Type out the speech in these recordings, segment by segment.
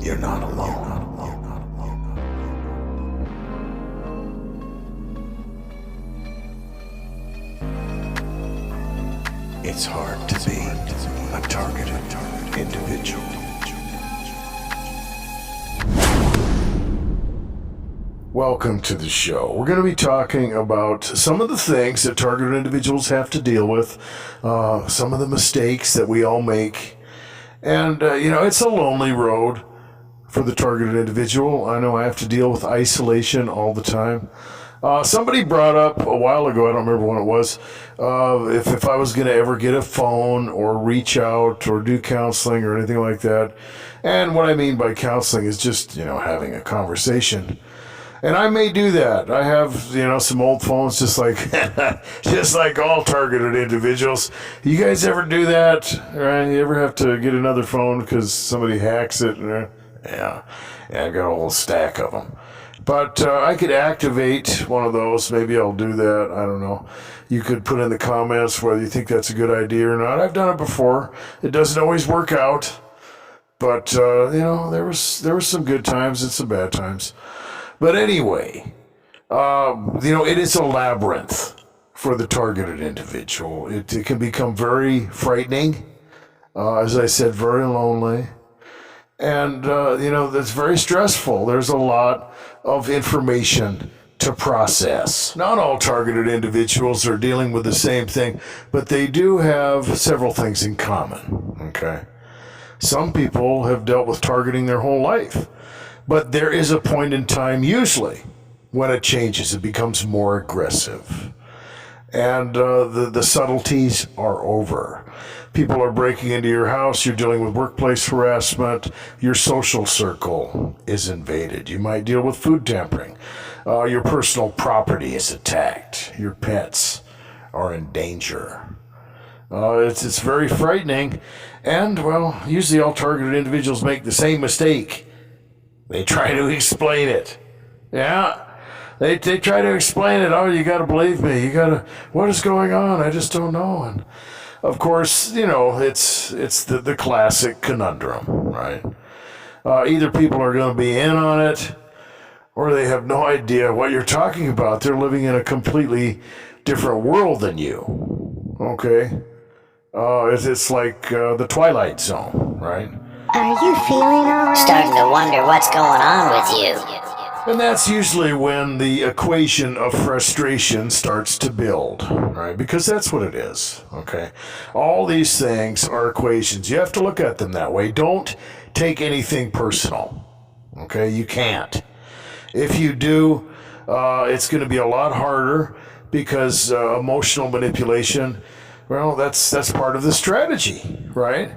You're not alone. It's hard to be a targeted individual. Welcome to the show. We're going to be talking about some of the things that targeted individuals have to deal with, some of the mistakes that we all make. And, it's a lonely road for the targeted individual. I know I have to deal with isolation all the time. Somebody brought up a while ago, I don't remember when it was, if I was going to ever get a phone or reach out or do counseling or anything like that. And what I mean by counseling is just, having a conversation. And I may do that. I have, some old phones just like all targeted individuals. You guys ever do that? Right? You ever have to get another phone because somebody hacks it? Yeah, I've got a whole stack of them. But I could activate one of those. Maybe I'll do that. I don't know. You could put in the comments whether you think that's a good idea or not. I've done it before. It doesn't always work out. But, there was some good times and some bad times. But anyway, it is a labyrinth for the targeted individual. It can become very frightening, as I said, very lonely. And, that's very stressful. There's a lot of information to process. Not all targeted individuals are dealing with the same thing, but they do have several things in common, okay? Some people have dealt with targeting their whole life. But there is a point in time, usually, when it changes. It becomes more aggressive. And the subtleties are over. People are breaking into your house. You're dealing with workplace harassment. Your social circle is invaded. You might deal with food tampering. Your personal property is attacked. Your pets are in danger. It's very frightening. And, usually all targeted individuals make the same mistake. They try to explain it. Yeah. They try to explain it. Oh, you got to believe me. What is going on? I just don't know. And of course, it's the classic conundrum, right? Either people are going to be in on it or they have no idea what you're talking about. They're living in a completely different world than you. Okay? It's like the Twilight Zone, right? Are you feeling all right? Starting to wonder what's going on with you. And that's usually when the equation of frustration starts to build, right? Because that's what it is, okay? All these things are equations. You have to look at them that way. Don't take anything personal, okay? You can't. If you do, it's going to be a lot harder because emotional manipulation, that's part of the strategy, right?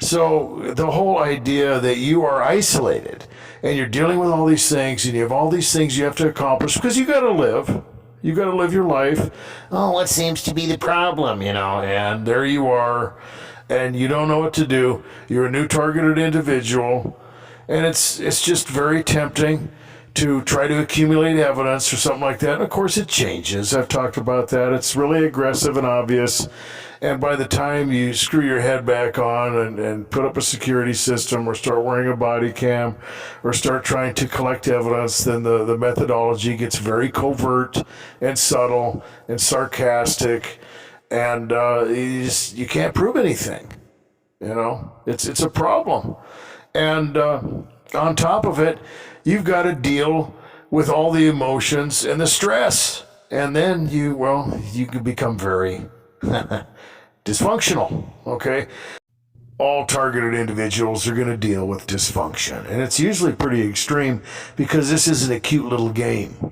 So the whole idea that you are isolated and you're dealing with all these things and you have all these things you have to accomplish because you got to live. You got to live your life. Oh, what seems to be the problem, and there you are and you don't know what to do. You're a new targeted individual and it's just very tempting to try to accumulate evidence or something like that. And of course it changes. I've talked about that. It's really aggressive and obvious. And by the time you screw your head back on and put up a security system or start wearing a body cam or start trying to collect evidence, then the methodology gets very covert and subtle and sarcastic. And you can't prove anything. It's a problem. And on top of it, you've got to deal with all the emotions and the stress. And then you can become very dysfunctional, okay? All targeted individuals are going to deal with dysfunction. And it's usually pretty extreme because this is an acute little game.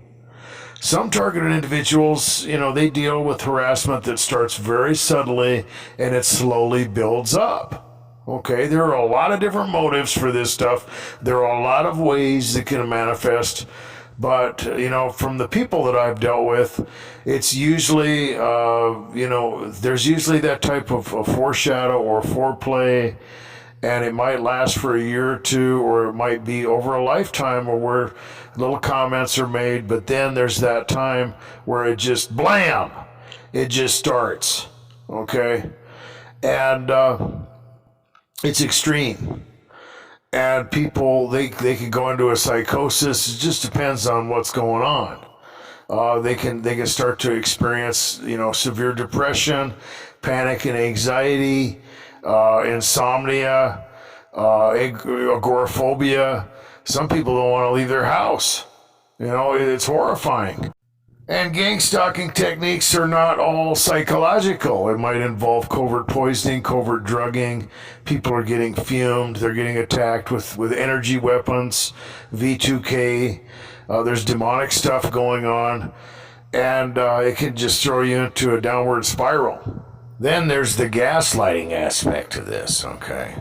Some targeted individuals, they deal with harassment that starts very subtly and it slowly builds up. Okay, there are a lot of different motives for this stuff. There are a lot of ways that can manifest. But, from the people that I've dealt with, it's usually, there's usually that type of foreshadow or foreplay, and it might last for a year or two, or it might be over a lifetime where little comments are made, but then there's that time where it just, blam, it just starts, okay? And it's extreme. And people, they could go into a psychosis. It just depends on what's going on. They can start to experience, severe depression, panic and anxiety, insomnia, agoraphobia. Some people don't want to leave their house. It's horrifying. And gang stalking techniques are not all psychological. It might involve covert poisoning, covert drugging. People are getting fumed. They're getting attacked with energy weapons, V2K. There's demonic stuff going on. And it can just throw you into a downward spiral. Then there's the gaslighting aspect of this, okay?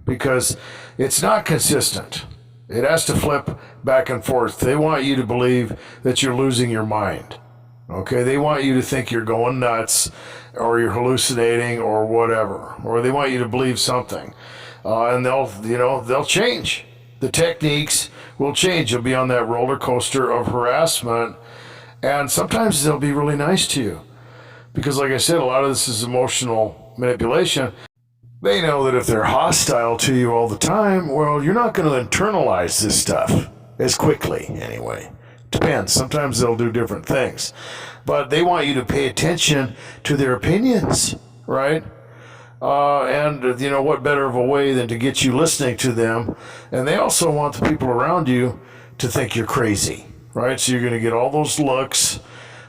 Because it's not consistent. It has to flip back and forth. They want you to believe that you're losing your mind. Okay? They want you to think you're going nuts or you're hallucinating or whatever. Or they want you to believe something. And they'll change. The techniques will change. You'll be on that roller coaster of harassment. And sometimes they'll be really nice to you. Because like I said, a lot of this is emotional manipulation. They know that if they're hostile to you all the time, well, you're not going to internalize this stuff as quickly, anyway. Depends. Sometimes they'll do different things. But they want you to pay attention to their opinions, right? What better of a way than to get you listening to them? And they also want the people around you to think you're crazy, right? So you're going to get all those looks.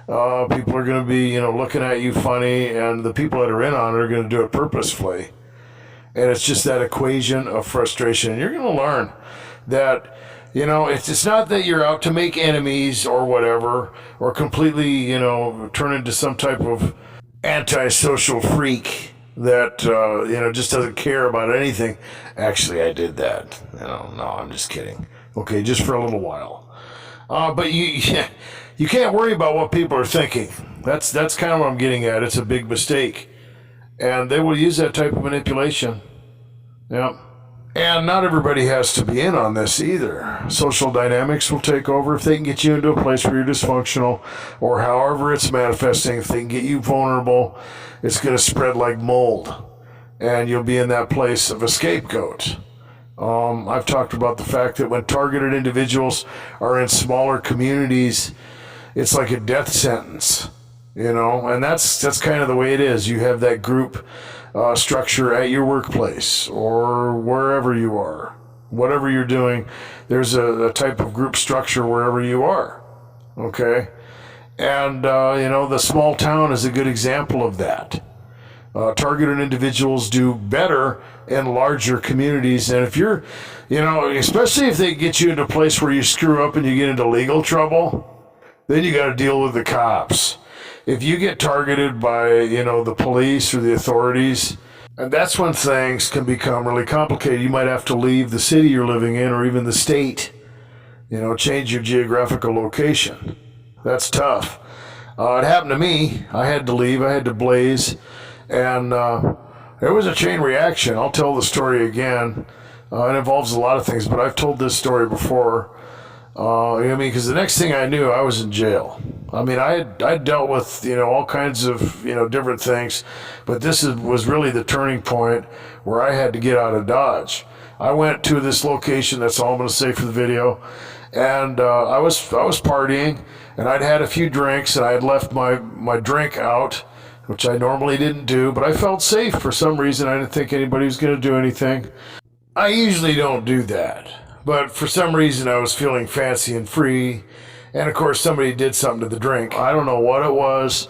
People are going to be, looking at you funny, and the people that are in on it are going to do it purposefully. And it's just that equation of frustration. And you're going to learn that, it's not that you're out to make enemies or whatever, or completely, turn into some type of antisocial freak that, just doesn't care about anything. Actually, I did that. No, I'm just kidding. Okay, just for a little while. But you can't worry about what people are thinking. That's kind of what I'm getting at. It's a big mistake. And they will use that type of manipulation. Yeah. And not everybody has to be in on this either. Social dynamics will take over. If they can get you into a place where you're dysfunctional, or however it's manifesting, if they can get you vulnerable, it's going to spread like mold. And you'll be in that place of a scapegoat. I've talked about the fact that when targeted individuals are in smaller communities, it's like a death sentence. And that's kind of the way it is. You have that group structure at your workplace or wherever you are. Whatever you're doing, there's a type of group structure wherever you are. Okay? And, the small town is a good example of that. Targeted individuals do better in larger communities. And if you're, especially if they get you into a place where you screw up and you get into legal trouble, then you got to deal with the cops. If you get targeted by, the police or the authorities, and that's when things can become really complicated. You might have to leave the city you're living in or even the state, change your geographical location. That's tough. It happened to me. I had to leave. I had to blaze. And it was a chain reaction. I'll tell the story again. It involves a lot of things, but I've told this story before. Because the next thing I knew, I was in jail. I dealt with, all kinds of, different things, but this was really the turning point where I had to get out of Dodge. I went to this location, that's all I'm going to say for the video, and I was partying, and I'd had a few drinks, and I had left my drink out, which I normally didn't do, but I felt safe for some reason. I didn't think anybody was going to do anything. I usually don't do that. But for some reason, I was feeling fancy and free. And of course, somebody did something to the drink. I don't know what it was,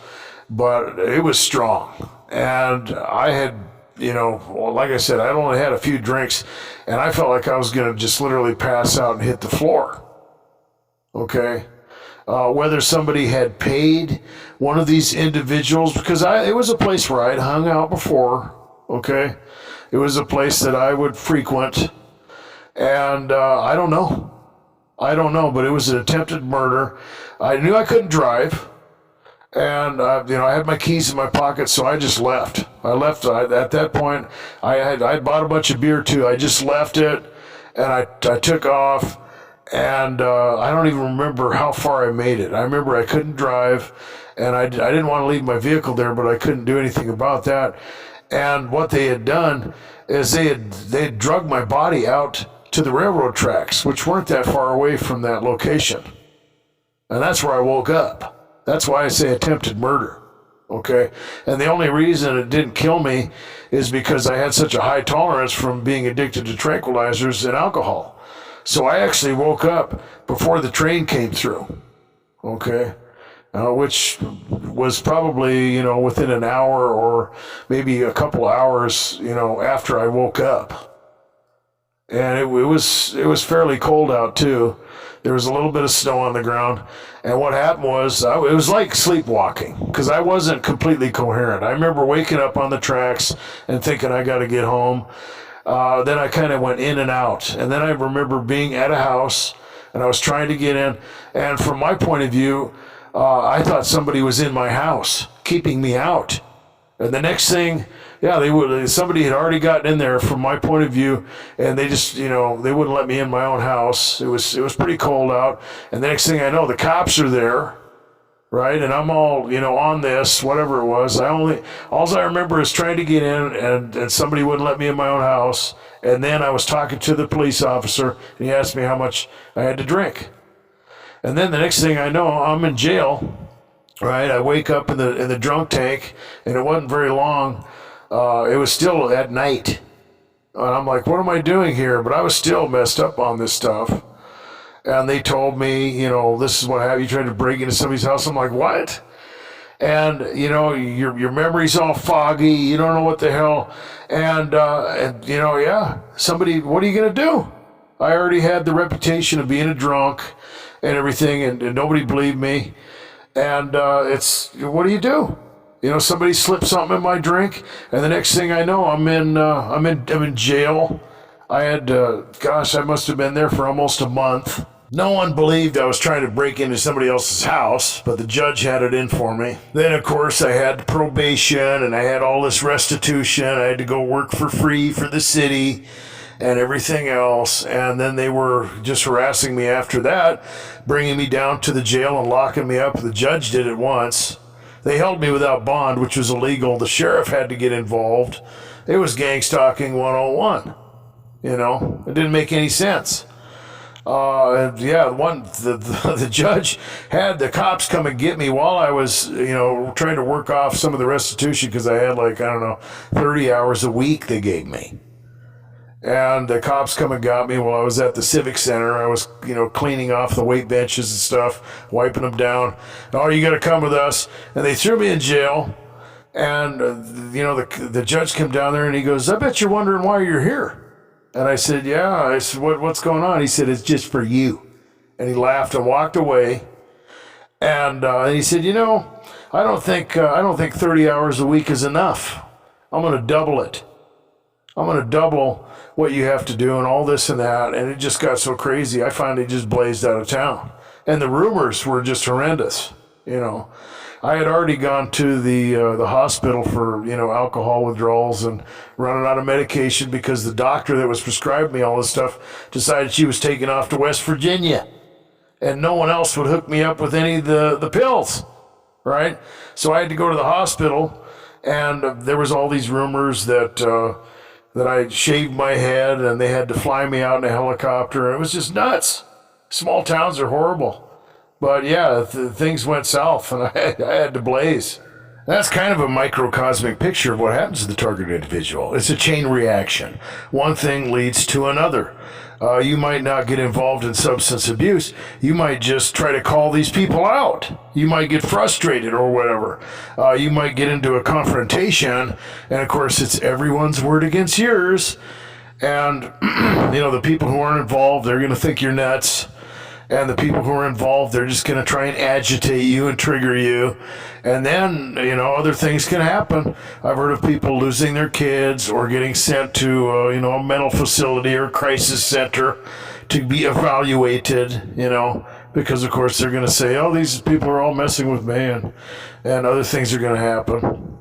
but it was strong. And I had, like I said, I'd only had a few drinks, and I felt like I was going to just literally pass out and hit the floor. Okay? Whether somebody had paid one of these individuals, because it was a place where I'd hung out before. Okay? It was a place that I would frequent. And I don't know, but it was an attempted murder. I knew I couldn't drive, and I had my keys in my pocket, so I just left. At that point, I bought a bunch of beer too. I just left it, and I took off, and I don't even remember how far I made it. I remember I couldn't drive, and I didn't want to leave my vehicle there, but I couldn't do anything about that. And what they had done is they had drugged my body out to the railroad tracks, which weren't that far away from that location. And that's where I woke up. That's why I say attempted murder. Okay? And the only reason it didn't kill me is because I had such a high tolerance from being addicted to tranquilizers and alcohol. So I actually woke up before the train came through. Okay? Which was probably, within an hour or maybe a couple hours, after I woke up. And it was fairly cold out too. There was a little bit of snow on the ground. And what happened was, it was like sleepwalking, because I wasn't completely coherent. I remember waking up on the tracks and thinking I got to get home. Then I kind of went in and out. And then I remember being at a house, and I was trying to get in. And from my point of view, I thought somebody was in my house, keeping me out. And the next thing, somebody had already gotten in there from my point of view, and they just, they wouldn't let me in my own house. It was pretty cold out. And the next thing I know, the cops are there, right? And I'm all, on this, whatever it was. All I remember is trying to get in, and somebody wouldn't let me in my own house. And then I was talking to the police officer, and he asked me how much I had to drink. And then the next thing I know, I'm in jail, right? I wake up in the drunk tank, and it wasn't very long. It was still at night. And I'm like, what am I doing here? But I was still messed up on this stuff. And they told me, this is what happened. You tried to break into somebody's house. I'm like, what? And, your memory's all foggy. You don't know what the hell. And somebody, what are you going to do? I already had the reputation of being a drunk and everything, and nobody believed me. And what do you do? Somebody slipped something in my drink, and the next thing I know, I'm in jail. I had, I must have been there for almost a month. No one believed I was trying to break into somebody else's house, but the judge had it in for me. Then, of course, I had probation, and I had all this restitution. I had to go work for free for the city and everything else. And then they were just harassing me after that, bringing me down to the jail and locking me up. The judge did it once. They held me without bond, which was illegal. The sheriff had to get involved. It was gangstalking 101. It didn't make any sense. The judge had the cops come and get me while I was, trying to work off some of the restitution, because I had 30 hours a week they gave me. And the cops come and got me while I was at the Civic Center. I was, cleaning off the weight benches and stuff, wiping them down. Oh, you got to come with us. And they threw me in jail. And, the judge came down there and he goes, I bet you're wondering why you're here. And I said, yeah. I said, what's going on? He said, it's just for you. And he laughed and walked away. And he said, I don't think 30 hours a week is enough. I'm going to double it. I'm going to double what you have to do and all this and that. And it just got so crazy. I finally just blazed out of town. And the rumors were just horrendous. I had already gone to the hospital for, alcohol withdrawals and running out of medication, because the doctor that was prescribing me all this stuff decided she was taking off to West Virginia. And no one else would hook me up with any of the pills, right? So I had to go to the hospital, and there was all these rumors that I shaved my head, and they had to fly me out in a helicopter. It was just nuts. Small towns are horrible. But yeah, things went south, and I had to blaze. That's kind of a microcosmic picture of what happens to the target individual. It's a chain reaction. One thing leads to another. You might not get involved in substance abuse. You might just try to call these people out. You might get frustrated or whatever. You might get into a confrontation, and of course it's everyone's word against yours. And, the people who aren't involved, they're going to think you're nuts. And the people who are involved, they're just going to try and agitate you and trigger you. And then, other things can happen. I've heard of people losing their kids or getting sent to, a mental facility or crisis center to be evaluated, because, of course, they're going to say, oh, these people are all messing with me, and other things are going to happen.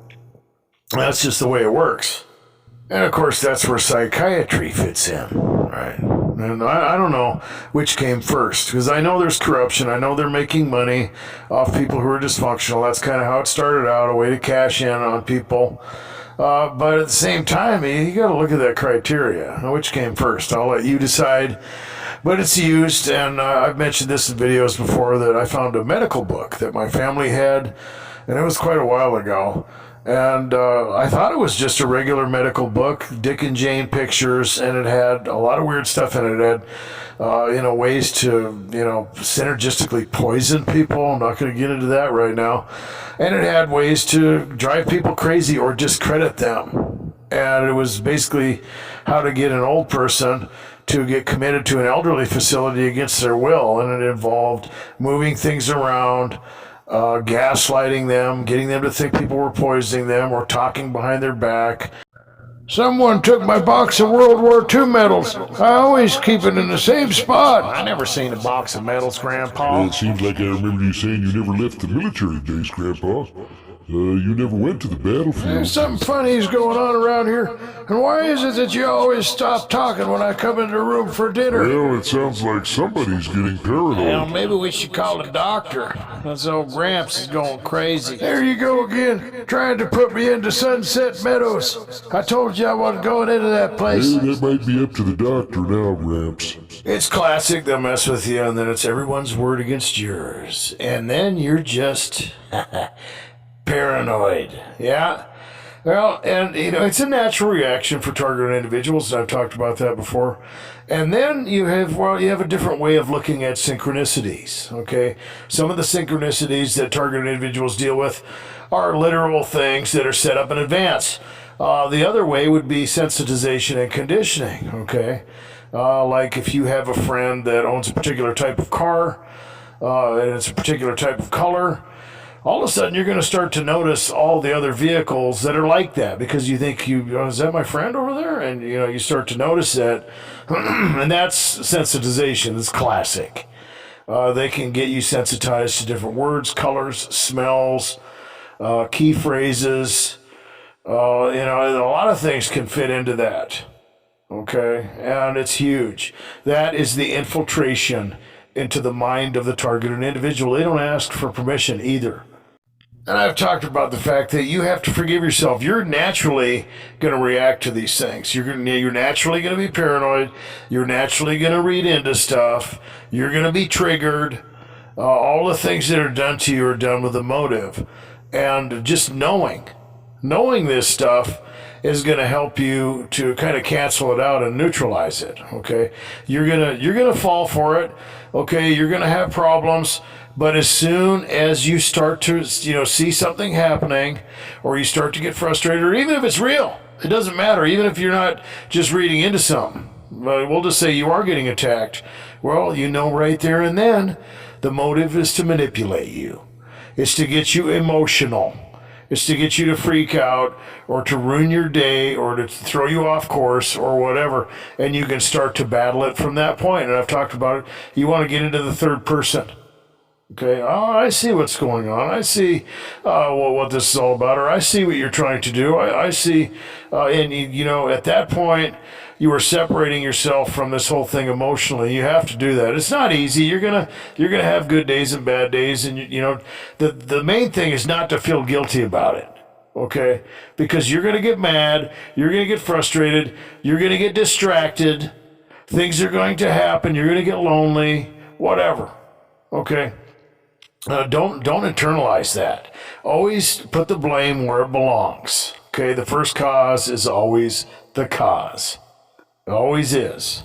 That's just the way it works. And, of course, that's where psychiatry fits in, right? And I don't know which came first, because I know there's corruption. I know they're making money off people who are dysfunctional. That's kind of how it started out, a way to cash in on people. But at the same time, you got to look at that criteria. Which came first? I'll let you decide. But it's used, and I've mentioned this in videos before, that I found a medical book that my family had, and it was quite a while ago. And I thought it was just a regular medical book, Dick and Jane pictures, and it had a lot of weird stuff in it. It had, ways to, synergistically poison people. I'm not going to get into that right now. And it had ways to drive people crazy or discredit them. And it was basically how to get an old person to get committed to an elderly facility against their will. And it involved moving things around, gaslighting them, getting them to think people were poisoning them or talking behind their back. Someone took my box of World War II medals. I always keep it in the same spot. I never seen a box of medals, Grandpa. Well, it seems like I remember you saying you never left the military days, Grandpa. You never went to the battlefield. There's something funny's going on around here. And why is it that you always stop talking when I come into the room for dinner? Well, it sounds like somebody's getting paranoid. Well, maybe we should call a doctor. This old Gramps is going crazy. There you go again, trying to put me into Sunset Meadows. I told you I wasn't going into that place. Well, that might be up to the doctor now, Gramps. It's classic. They'll mess with you, and then it's everyone's word against yours. And then you're just paranoid. Yeah? Well, and, it's a natural reaction for targeted individuals. I've talked about that before. And then you have a different way of looking at synchronicities, okay? Some of the synchronicities that targeted individuals deal with are literal things that are set up in advance. The other way would be sensitization and conditioning, okay? Like if you have a friend that owns a particular type of car, and it's a particular type of color, all of a sudden you're going to start to notice all the other vehicles that are like that because you think, is that my friend over there? And, you start to notice that. And that's sensitization. It's classic. They can get you sensitized to different words, colors, smells, key phrases. A lot of things can fit into that. Okay? And it's huge. That is the infiltration into the mind of the targeted individual. They don't ask for permission either. And I've talked about the fact that you have to forgive yourself. You're naturally going to react to these things. You're naturally going to be paranoid. You're naturally going to read into stuff. You're going to be triggered. All the things that are done to you are done with a motive. And just knowing this stuff is going to help you to kind of cancel it out and neutralize it. Okay, you're gonna fall for it. Okay, you're gonna have problems. But as soon as you start to, see something happening, or you start to get frustrated, or even if it's real, it doesn't matter. Even if you're not just reading into something, we'll just say you are getting attacked. Well, right there and then, the motive is to manipulate you. It's to get you emotional. It's to get you to freak out, or to ruin your day, or to throw you off course, or whatever. And you can start to battle it from that point. And I've talked about it. You want to get into the third person. Okay, I see what's going on. I see what this is all about, or I see what you're trying to do. I see, and at that point, you are separating yourself from this whole thing emotionally. You have to do that. It's not easy. You're gonna have good days and bad days, and the main thing is not to feel guilty about it. Okay, because you're gonna get mad, you're gonna get frustrated, you're gonna get distracted. Things are going to happen. You're gonna get lonely, whatever. Okay. Don't internalize that. Always put the blame where it belongs. Okay, the first cause is always the cause. It always is.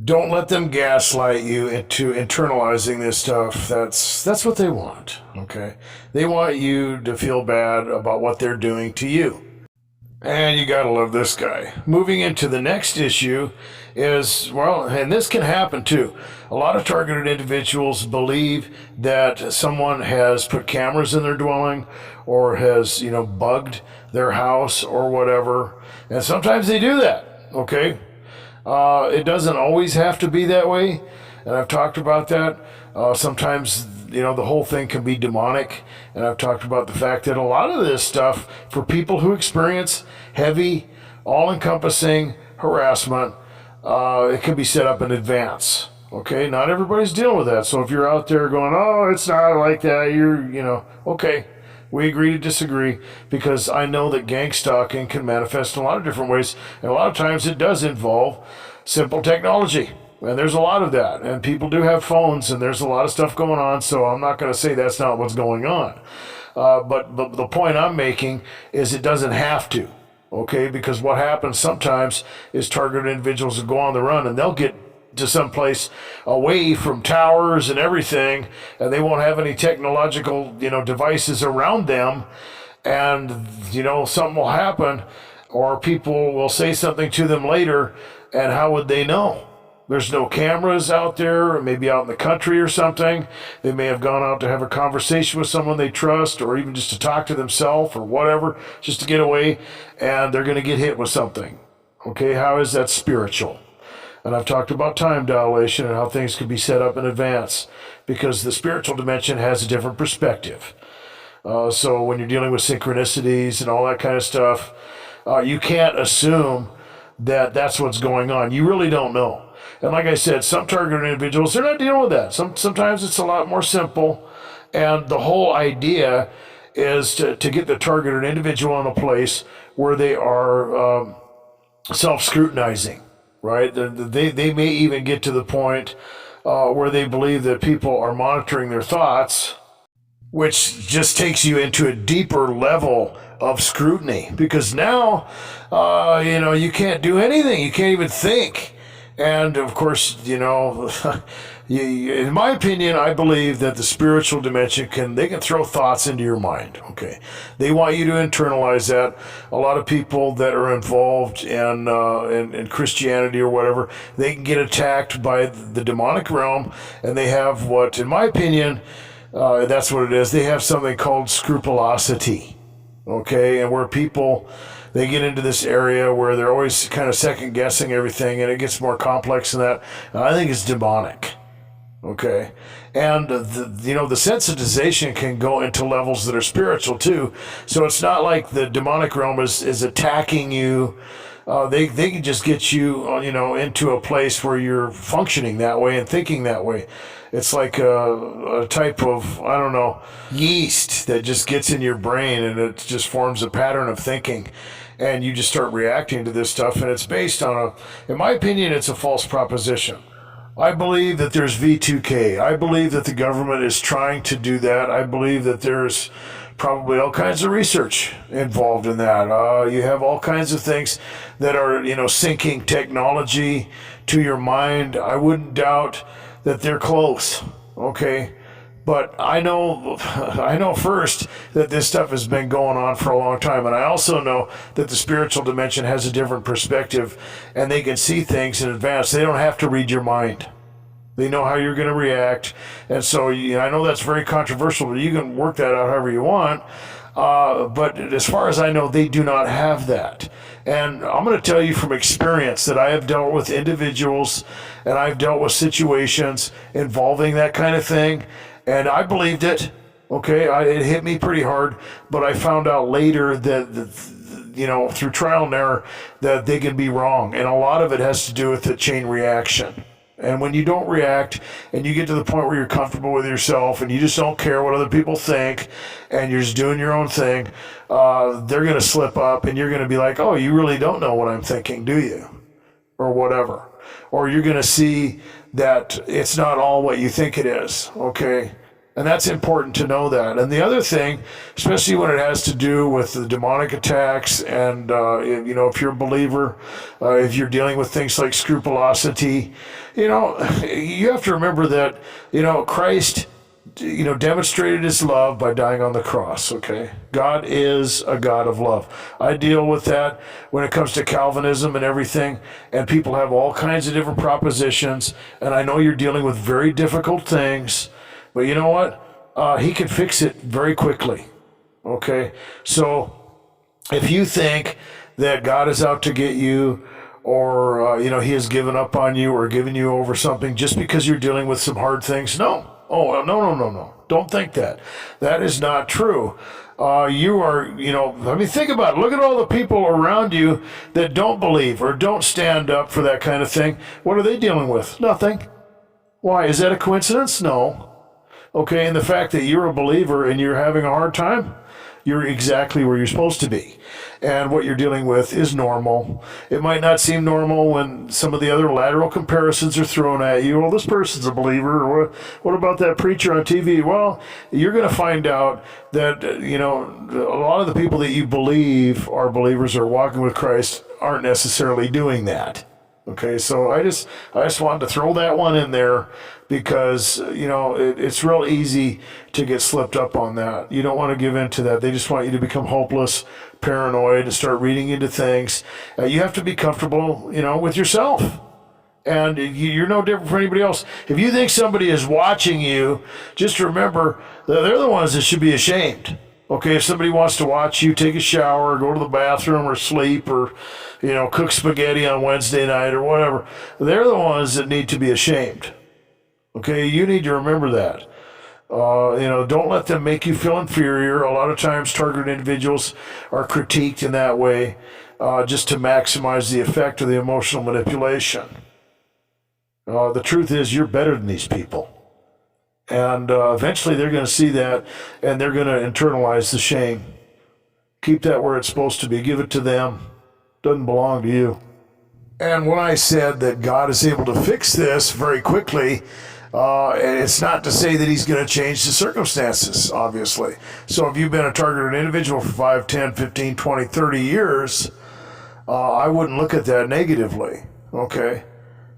Don't let them gaslight you into internalizing this stuff. That's what they want. Okay, they want you to feel bad about what they're doing to you. And you gotta love this guy. Moving into the next issue is, and this can happen too. A lot of targeted individuals believe that someone has put cameras in their dwelling or has, bugged their house or whatever. And sometimes they do that, okay? It doesn't always have to be that way. And I've talked about that. Sometimes, the whole thing can be demonic. And I've talked about the fact that a lot of this stuff, for people who experience heavy, all-encompassing harassment, it can be set up in advance. Okay, not everybody's dealing with that. So if you're out there going, oh, it's not like that, okay, We agree to disagree, because I know that gang stalking can manifest in a lot of different ways, and a lot of times it does involve simple technology. And there's a lot of that, and people do have phones, and there's a lot of stuff going on, so I'm not going to say that's not what's going on. But the point I'm making is it doesn't have to, okay? Because what happens sometimes is targeted individuals will go on the run, and they'll get to some place away from towers and everything, and they won't have any technological, devices around them, and, something will happen, or people will say something to them later, and how would they know? There's no cameras out there, maybe out in the country or something. They may have gone out to have a conversation with someone they trust, or even just to talk to themselves or whatever, just to get away, and they're going to get hit with something. Okay, how is that spiritual? And I've talked about time dilation and how things can be set up in advance, because the spiritual dimension has a different perspective. So when you're dealing with synchronicities and all that kind of stuff, you can't assume that that's what's going on. You really don't know. And like I said, some targeted individuals, they're not dealing with that. Sometimes it's a lot more simple. And the whole idea is to get the targeted individual in a place where they are self-scrutinizing, right? They may even get to the point where they believe that people are monitoring their thoughts, which just takes you into a deeper level of scrutiny. Because now, you can't do anything. You can't even think. And of course, in my opinion, I believe that the spiritual dimension they can throw thoughts into your mind. Okay, they want you to internalize that. A lot of people that are involved in Christianity or whatever, they can get attacked by the demonic realm, and they have what, in my opinion, that's what it is. They have something called scrupulosity. Okay, and where people, they get into this area where they're always kind of second guessing everything, and it gets more complex than that. And I think it's demonic. Okay, and the sensitization can go into levels that are spiritual too. So it's not like the demonic realm is attacking you. They can just get you into a place where you're functioning that way and thinking that way. It's like a type of, I don't know, yeast that just gets in your brain, and it just forms a pattern of thinking, and you just start reacting to this stuff. And it's based on in my opinion, it's a false proposition. I believe that there's V2K. I believe that the government is trying to do that. I believe that there's probably all kinds of research involved in that. You have all kinds of things that are, syncing technology to your mind. I wouldn't doubt that they're close, okay? But I know first that this stuff has been going on for a long time, and I also know that the spiritual dimension has a different perspective, and they can see things in advance. They don't have to read your mind. They know how you're going to react, and so I know that's very controversial, but you can work that out however you want. But as far as I know, they do not have that. And I'm going to tell you from experience that I have dealt with individuals, and I've dealt with situations involving that kind of thing, and I believed it. Okay, it hit me pretty hard, but I found out later that through trial and error, that they can be wrong, and a lot of it has to do with the chain reaction. And when you don't react, and you get to the point where you're comfortable with yourself, and you just don't care what other people think, and you're just doing your own thing, they're going to slip up, and you're going to be like, oh, you really don't know what I'm thinking, do you? Or whatever. Or you're going to see that it's not all what you think it is, okay? And that's important to know that. And the other thing, especially when it has to do with the demonic attacks, and if you're a believer, if you're dealing with things like scrupulosity, you have to remember that Christ demonstrated his love by dying on the cross, okay? God is a God of love. I deal with that when it comes to Calvinism and everything, and people have all kinds of different propositions, and I know you're dealing with very difficult things, but you know what? He can fix it very quickly, okay? So if you think that God is out to get you, or he has given up on you or given you over something just because you're dealing with some hard things, no. Oh, no. Don't think that. That is not true. You are, think about it. Look at all the people around you that don't believe or don't stand up for that kind of thing. What are they dealing with? Nothing. Why? Is that a coincidence? No. Okay, and the fact that you're a believer and you're having a hard time, you're exactly where you're supposed to be. And what you're dealing with is normal. It might not seem normal when some of the other lateral comparisons are thrown at you. Well, this person's a believer. Or what about that preacher on TV? Well, you're going to find out that, a lot of the people that you believe are believers or walking with Christ aren't necessarily doing that. Okay, so I just wanted to throw that one in there because, it's real easy to get slipped up on that. You don't want to give in to that. They just want you to become hopeless, paranoid, and start reading into things. You have to be comfortable, with yourself. And you're no different from anybody else. If you think somebody is watching you, just remember that they're the ones that should be ashamed. Okay, if somebody wants to watch you take a shower, go to the bathroom, or sleep, or, cook spaghetti on Wednesday night, or whatever, they're the ones that need to be ashamed. Okay, you need to remember that. Don't let them make you feel inferior. A lot of times, targeted individuals are critiqued in that way, just to maximize the effect of the emotional manipulation. The truth is, you're better than these people. And eventually they're going to see that, and they're going to internalize the shame. Keep that where it's supposed to be. Give it to them. Doesn't belong to you. And when I said that God is able to fix this very quickly, it's not to say that he's going to change the circumstances, obviously. So if you've been a targeted individual for 5, 10, 15, 20, 30 years, I wouldn't look at that negatively, okay?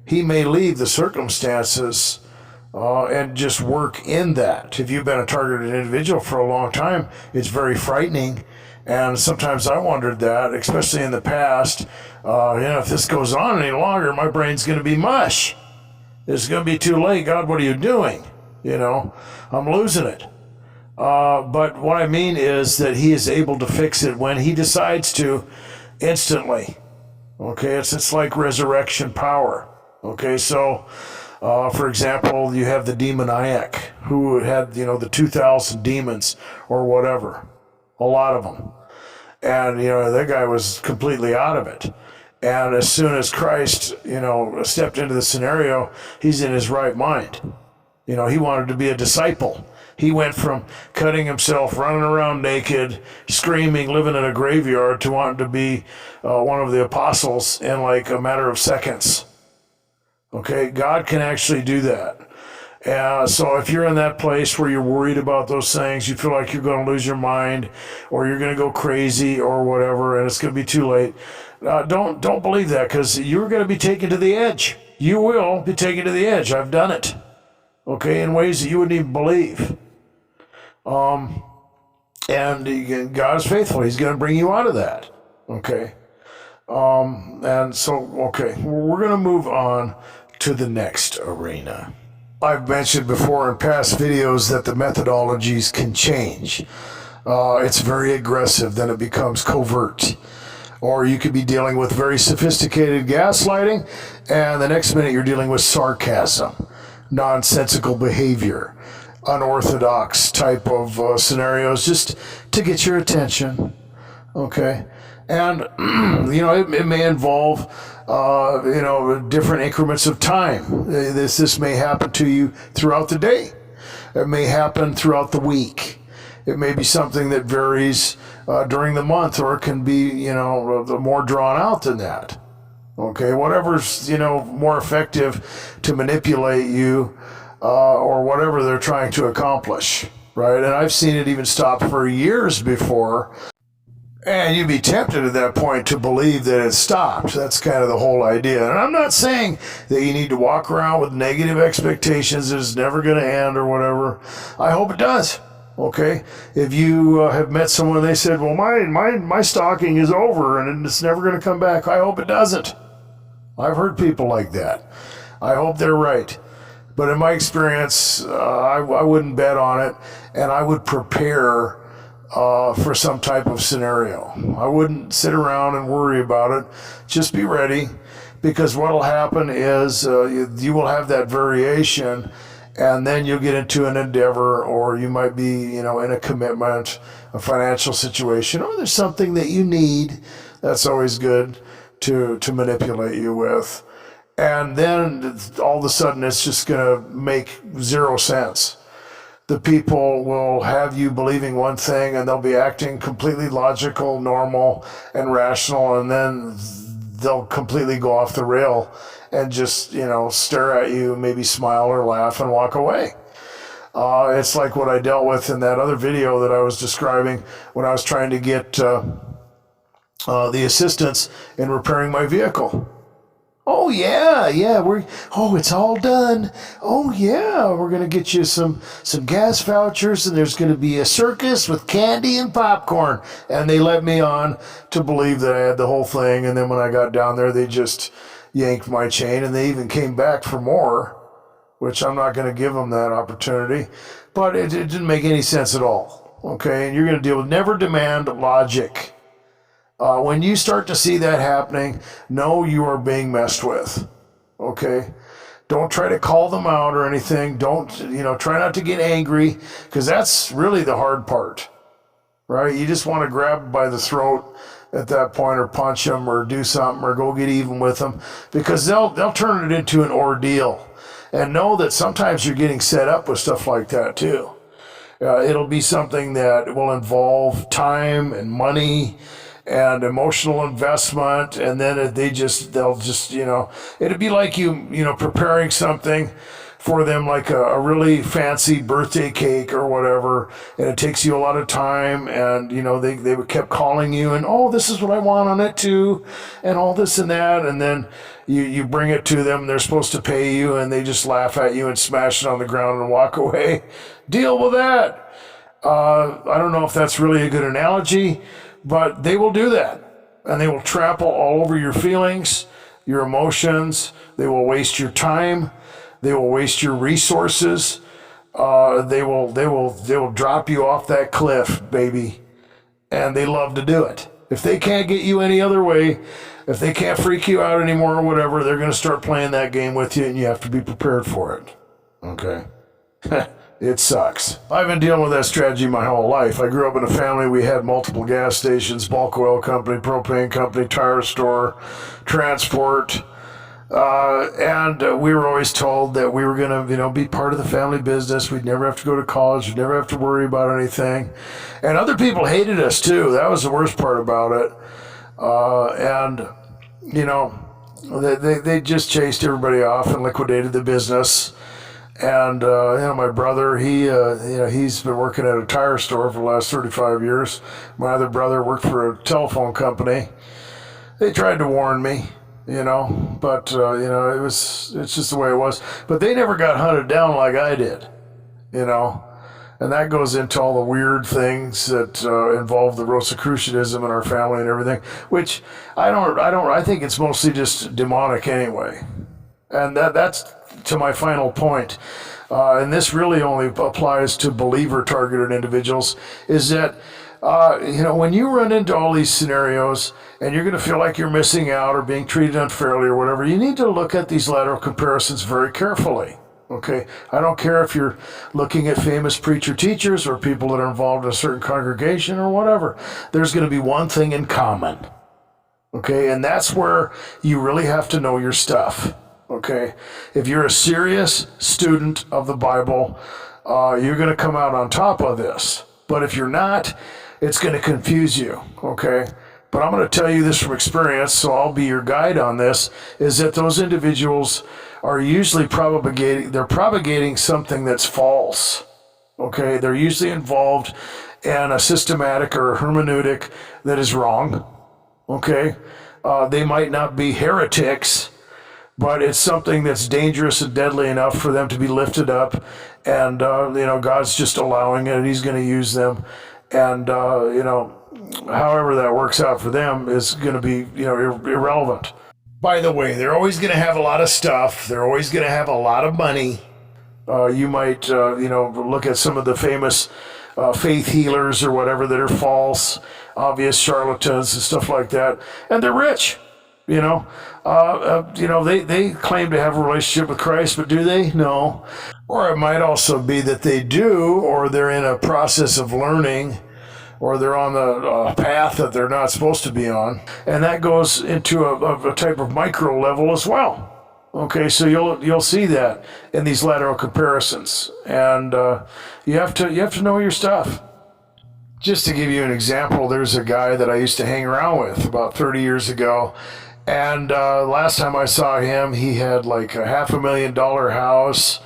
He may leave the circumstances and just work in that. If you've been a targeted individual for a long time, it's very frightening. And sometimes I wondered that, especially in the past, if this goes on any longer, my brain's going to be mush. It's going to be too late. God, what are you doing? I'm losing it. But what I mean is that he is able to fix it when he decides to, instantly. Okay, it's like resurrection power. Okay, so for example, you have the demoniac who had, the 2,000 demons or whatever, a lot of them. And, that guy was completely out of it. And as soon as Christ, stepped into the scenario, he's in his right mind. He wanted to be a disciple. He went from cutting himself, running around naked, screaming, living in a graveyard to wanting to be one of the apostles in like a matter of seconds. Okay, God can actually do that. So if you're in that place where you're worried about those things, you feel like you're going to lose your mind or you're going to go crazy or whatever, and it's going to be too late, don't believe that, because you're going to be taken to the edge. You will be taken to the edge. I've done it, okay, in ways that you wouldn't even believe. And God is faithful. He's going to bring you out of that, okay? And so, okay, we're going to move on to the next arena. I've mentioned before in past videos that the methodologies can change. It's very aggressive, then it becomes covert. Or you could be dealing with very sophisticated gaslighting, and the next minute you're dealing with sarcasm, nonsensical behavior, unorthodox type of scenarios, just to get your attention, okay? And, it may involve, different increments of time. This may happen to you throughout the day. It may happen throughout the week. It may be something that varies during the month, or it can be, more drawn out than that. Okay, whatever's, more effective to manipulate you or whatever they're trying to accomplish, right? And I've seen it even stop for years before. And you'd be tempted at that point to believe that it stopped. That's kind of the whole idea. And I'm not saying that you need to walk around with negative expectations that it's never going to end or whatever. I hope it does. Okay? If you have met someone and they said, well, my stalking is over and it's never going to come back, I hope it doesn't. I've heard people like that. I hope they're right. But in my experience, I wouldn't bet on it, and I would prepare for some type of scenario. I wouldn't sit around and worry about it. Just be ready, because what will happen is you will have that variation, and then you'll get into an endeavor, or you might be, in a commitment, a financial situation, or there's something that you need. That's always good to manipulate you with. And then all of a sudden it's just going to make zero sense. the people will have you believing one thing and they'll be acting completely logical, normal, and rational, and then they'll completely go off the rail and just, stare at you, maybe smile or laugh and walk away. It's like what I dealt with in that other video that I was describing when I was trying to get the assistance in repairing my vehicle. Oh yeah, it's all done. Oh yeah, we're gonna get you some gas vouchers, and there's gonna be a circus with candy and popcorn. And they let me on to believe that I had the whole thing. And then when I got down there, they just yanked my chain, and they even came back for more, which I'm not gonna give them that opportunity. But it didn't make any sense at all. Okay, and you're gonna deal with never demand logic. When you start to see that happening, know you are being messed with, okay? Don't try to call them out or anything. Don't, try not to get angry, because that's really the hard part, right? You just want to grab them by the throat at that point, or punch them, or do something, or go get even with them, because they'll turn it into an ordeal. And know that sometimes you're getting set up with stuff like that too. It'll be something that will involve time and money and emotional investment, and then they'll just it'd be like you preparing something for them, like a really fancy birthday cake or whatever, and it takes you a lot of time, and they kept calling you, and this is what I want on it too, and all this and that, and then you bring it to them, they're supposed to pay you, and they just laugh at you and smash it on the ground and walk away. Deal with that. I don't know if that's really a good analogy, but they will do that, and they will trample all over your feelings, your emotions. They will waste your time. They will waste your resources. They will drop you off that cliff, baby, and they love to do it. If they can't get you any other way, if they can't freak you out anymore or whatever, they're going to start playing that game with you, and you have to be prepared for it. Okay. It sucks. I've been dealing with that strategy my whole life. I grew up in a family. We had multiple gas stations, bulk oil company, propane company, tire store, transport. And we were always told that we were going to, be part of the family business. We'd never have to go to college. We'd never have to worry about anything. And other people hated us too. That was the worst part about it. They just chased everybody off and liquidated the business. And, my brother, he's been working at a tire store for the last 35 years. My other brother worked for a telephone company. They tried to warn me, but, it's just the way it was. But they never got hunted down like I did, and that goes into all the weird things that involve the Rosicrucianism in our family and everything, which I think it's mostly just demonic anyway. And that's to my final point, and this really only applies to believer-targeted individuals, is that, when you run into all these scenarios and you're going to feel like you're missing out or being treated unfairly or whatever, you need to look at these lateral comparisons very carefully. Okay, I don't care if you're looking at famous preacher-teachers or people that are involved in a certain congregation or whatever. There's going to be one thing in common. Okay, and that's where you really have to know your stuff. Okay, if you're a serious student of the Bible, you're going to come out on top of this. But if you're not, it's going to confuse you. Okay, but I'm going to tell you this from experience, so I'll be your guide on this, is that those individuals are usually propagating something that's false. Okay, they're usually involved in a systematic or a hermeneutic that is wrong. Okay, they might not be heretics, but it's something that's dangerous and deadly enough for them to be lifted up, and God's just allowing it, and He's going to use them, and however that works out for them is going to be irrelevant. By the way, they're always going to have a lot of stuff. They're always going to have a lot of money. You might look at some of the famous faith healers or whatever that are false, obvious charlatans and stuff like that, and they're rich. They claim to have a relationship with Christ, but do they? No. Or it might also be that they do, or they're in a process of learning, or they're on the path that they're not supposed to be on. And that goes into a type of micro level as well. Okay, so you'll see that in these lateral comparisons, and you have to know your stuff. Just to give you an example, there's a guy that I used to hang around with about 30 years ago, and last time I saw him, he had like a $500,000 house.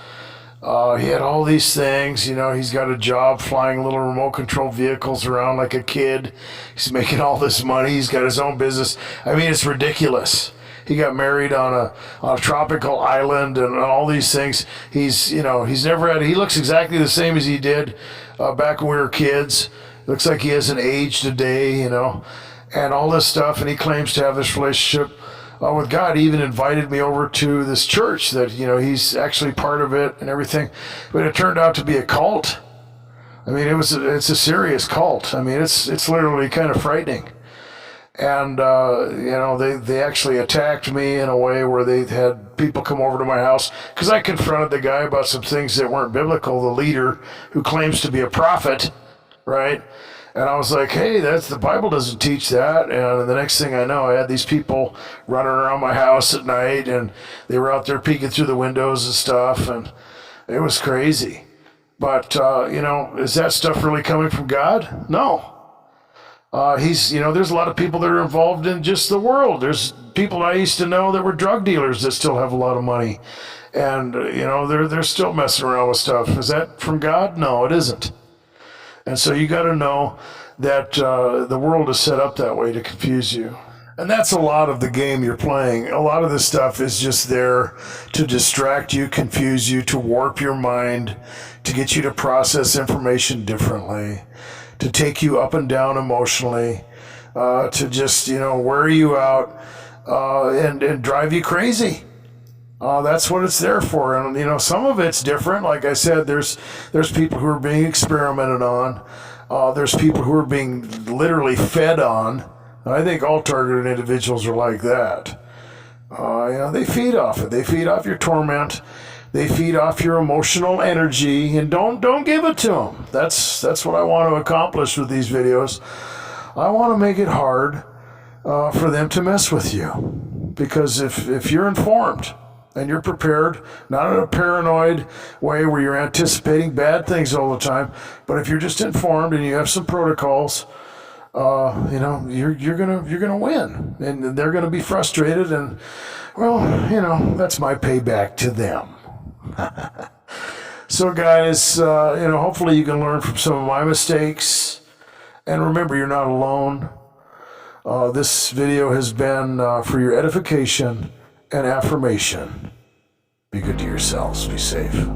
He had all these things, he's got a job flying little remote control vehicles around like a kid. He's making all this money. He's got his own business. I mean, it's ridiculous. He got married on a tropical island and all these things. He's never he looks exactly the same as he did back when we were kids. Looks like he hasn't aged a day, and all this stuff. And he claims to have this relationship with God. He even invited me over to this church that, he's actually part of it and everything. But it turned out to be a cult. I mean, it's a serious cult. I mean, it's literally kind of frightening. And, they actually attacked me in a way where they had people come over to my house because I confronted the guy about some things that weren't biblical, the leader who claims to be a prophet, right? And I was like, hey, the Bible doesn't teach that. And the next thing I know, I had these people running around my house at night, and they were out there peeking through the windows and stuff, and it was crazy. But, is that stuff really coming from God? No. There's a lot of people that are involved in just the world. There's people I used to know that were drug dealers that still have a lot of money. And, they're still messing around with stuff. Is that from God? No, it isn't. And so you got to know that the world is set up that way to confuse you. And that's a lot of the game you're playing. A lot of this stuff is just there to distract you, confuse you, to warp your mind, to get you to process information differently, to take you up and down emotionally, to just, wear you out and drive you crazy. That's what it's there for. And, some of it's different. Like I said, there's people who are being experimented on. There's people who are being literally fed on. And I think all targeted individuals are like that. They feed off it. They feed off your torment. They feed off your emotional energy. And don't give it to them. That's what I want to accomplish with these videos. I want to make it hard for them to mess with you. Because if you're informed, and you're prepared, not in a paranoid way where you're anticipating bad things all the time, but if you're just informed and you have some protocols, you're gonna win, and they're gonna be frustrated, and that's my payback to them. So guys, hopefully you can learn from some of my mistakes, and remember, you're not alone. This video has been for your edification and affirmation. Be good to yourselves. Be safe.